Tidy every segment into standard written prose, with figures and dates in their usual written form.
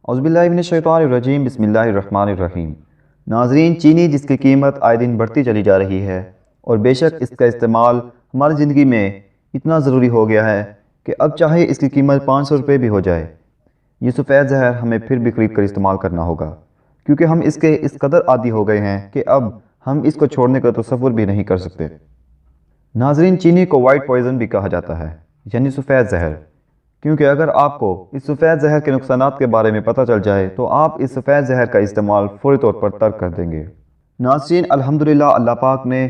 औज़ुबिल्लाहिमिनश्शैतानिर्रजीम बिस्मिल्लाहिर्रहमानिर्रहीम। नाज़रीन, चीनी जिसकी कीमत आए दिन बढ़ती चली जा रही है और बेशक इसका इस्तेमाल हमारी ज़िंदगी में इतना ज़रूरी हो गया है कि अब चाहे इसकी कीमत 500 रुपये भी हो जाए, ये सफ़ेद ज़हर हमें फिर भी खरीद कर इस्तेमाल करना होगा, क्योंकि हम इसके इस कदर आदी हो गए हैं कि अब हम इसको छोड़ने का तसव्वुर भी नहीं कर सकते। नाज़रीन, चीनी को वाइट पॉइज़न भी कहा जाता है, यानी सफ़ेद ज़हर, क्योंकि अगर आपको इस सफ़ेद ज़हर के नुकसानात के बारे में पता चल जाए तो आप इस सफ़ेद ज़हर का इस्तेमाल फौरी तौर पर तर्क कर देंगे। नाज़रीन, अल्हम्दुलिल्लाह अल्लाह पाक ने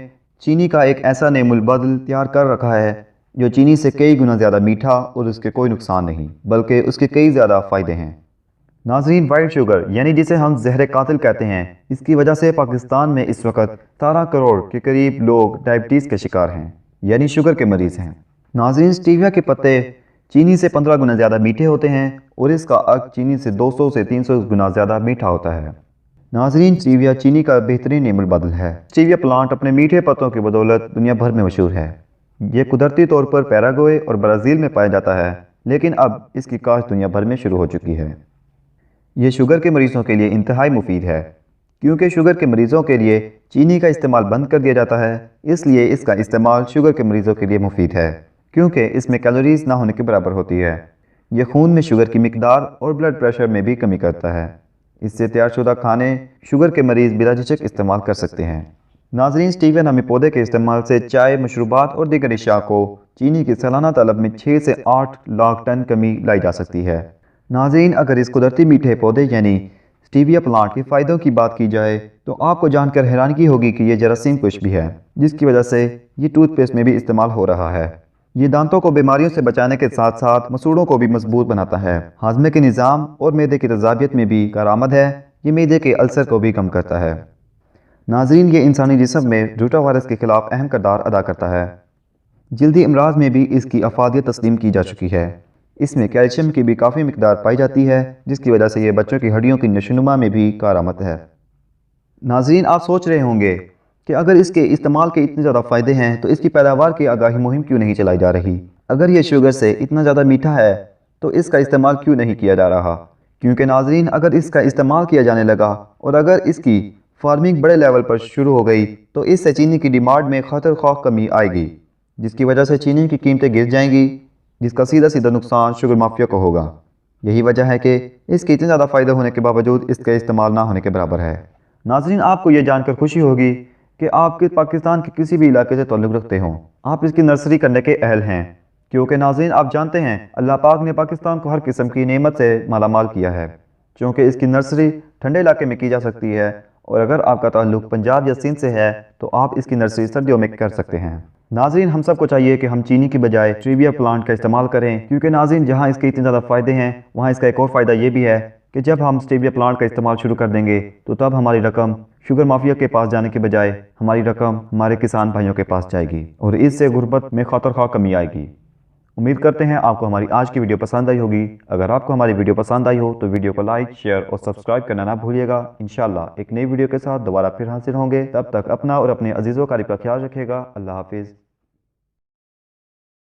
चीनी का एक ऐसा नेमुल बदल तैयार कर रखा है जो चीनी से कई गुना ज़्यादा मीठा और उसके कोई नुकसान नहीं बल्कि उसके कई ज़्यादा फ़ायदे हैं। नाज़रीन, वाइट शुगर यानी जिसे हम ज़हर कातिल कहते हैं, इसकी वजह से पाकिस्तान में इस वक्त 17 करोड़ के करीब लोग डायबिटीज़ के शिकार हैं, यानी शुगर के मरीज़ हैं। नाज़रीन, स्टीविया के पत्ते चीनी से 15 गुना ज़्यादा मीठे होते हैं और इसका अर्क चीनी से 200 से 300 गुना ज़्यादा मीठा होता है। नाज़रीन, स्टीविया चीनी का बेहतरीन नेमुल बदल है। स्टीविया प्लांट अपने मीठे पत्तों की बदौलत दुनिया भर में मशहूर है। ये कुदरती तौर पर पैराग्वे और ब्राज़ील में पाया जाता है, लेकिन अब इसकी काश्त दुनिया भर में शुरू हो चुकी है। ये शुगर के मरीज़ों के लिए इंतहाई मुफीद है, क्योंकि शुगर के मरीज़ों के लिए चीनी का इस्तेमाल बंद कर दिया जाता है, इसलिए इसका इस्तेमाल शुगर के मरीज़ों के लिए मुफीद है, क्योंकि इसमें कैलोरीज ना होने के बराबर होती है। यह खून में शुगर की मिकदार और ब्लड प्रेशर में भी कमी करता है। इससे तैयारशुदा खाने शुगर के मरीज़ बिला झिझक इस्तेमाल कर सकते हैं। नाज़रीन, स्टीविया नामी पौधे के इस्तेमाल से चाय, मशरूबात और दीगर अशिया को चीनी की सालाना तलब में 6 से 8 लाख टन कमी लाई जा सकती है। नाज़रीन, अगर इस कुदरती मीठे पौधे यानी स्टीविया प्लांट के फ़ायदों की बात की जाए तो आपको जानकर हैरानगी होगी कि यह जरासीम कुश भी है, जिसकी वजह से ये टूथपेस्ट में भी इस्तेमाल हो रहा है। ये दांतों को बीमारियों से बचाने के साथ साथ मसूड़ों को भी मजबूत बनाता है। हाजमे के निज़ाम और मैदे की तजाबियत में भी कारआमद है। ये मैदे के अल्सर को भी कम करता है। नाज़रीन, ये इंसानी जिस्म में रूटा वायरस के खिलाफ अहम किरदार अदा करता है। जल्दी अमराज में भी इसकी अफादियत तस्लीम की जा चुकी है। इसमें कैल्शियम की भी काफ़ी मिकदार पाई जाती है, जिसकी वजह से ये बच्चों की हड्डियों की नशोनुमा में भी कारआमद है। नाज़रीन, आप सोच रहे होंगे कि अगर इसके इस्तेमाल के इतने ज़्यादा फ़ायदे हैं तो इसकी पैदावार की आगाही मुहिम क्यों नहीं चलाई जा रही। अगर ये शुगर से इतना ज़्यादा मीठा है तो इसका इस्तेमाल क्यों नहीं किया जा रहा, क्योंकि नाज़रीन, अगर इसका इस्तेमाल किया जाने लगा और अगर इसकी फार्मिंग बड़े लेवल पर शुरू हो गई तो इससे चीनी की डिमांड में खतरख्वाह कमी आएगी, जिसकी वजह से चीनी की कीमतें गिर जाएंगी, जिसका सीधा सीधा नुकसान शुगर माफिया को होगा। यही वजह है कि इसके इतने ज़्यादा फ़ायदे होने के बावजूद इसका इस्तेमाल ना होने के बराबर है। नाज़रीन, आपको ये जानकर खुशी होगी कि आप पाकिस्तान के किसी भी इलाके से ताल्लुक़ रखते हों, आप इसकी नर्सरी करने के अहल हैं, क्योंकि नाज़रीन, आप जानते हैं अल्लाह पाक ने पाकिस्तान को हर किस्म की नेमत से मालामाल किया है, क्योंकि इसकी नर्सरी ठंडे इलाके में की जा सकती है और अगर आपका ताल्लुक़ पंजाब या सिंध से है तो आप इसकी नर्सरी सर्दियों में कर सकते हैं। नाज़रीन, हम सबको चाहिए कि हम चीनी की बजाय स्टीविया प्लांट का इस्तेमाल करें, क्योंकि नाज़रीन, जहाँ इसके इतने ज़्यादा फ़ायदे हैं वहाँ इसका एक और फ़ायदा ये भी है कि जब हम स्टीविया प्लांट का इस्तेमाल शुरू कर देंगे तो तब हमारी रकम शुगर माफिया के पास जाने के बजाय हमारी रकम हमारे किसान भाइयों के पास जाएगी और इससे गुर्बत में खतरख्वाह कमी आएगी। उम्मीद करते हैं आपको हमारी आज की वीडियो पसंद आई होगी। अगर आपको हमारी वीडियो पसंद आई हो तो वीडियो को लाइक, शेयर और सब्सक्राइब करना ना भूलिएगा। इंशाल्लाह एक नई वीडियो के साथ दोबारा फिर हाजिर होंगे। तब तक अपना और अपने अजीज़ों का ख्याल रखिएगा। अल्लाह हाफिज़।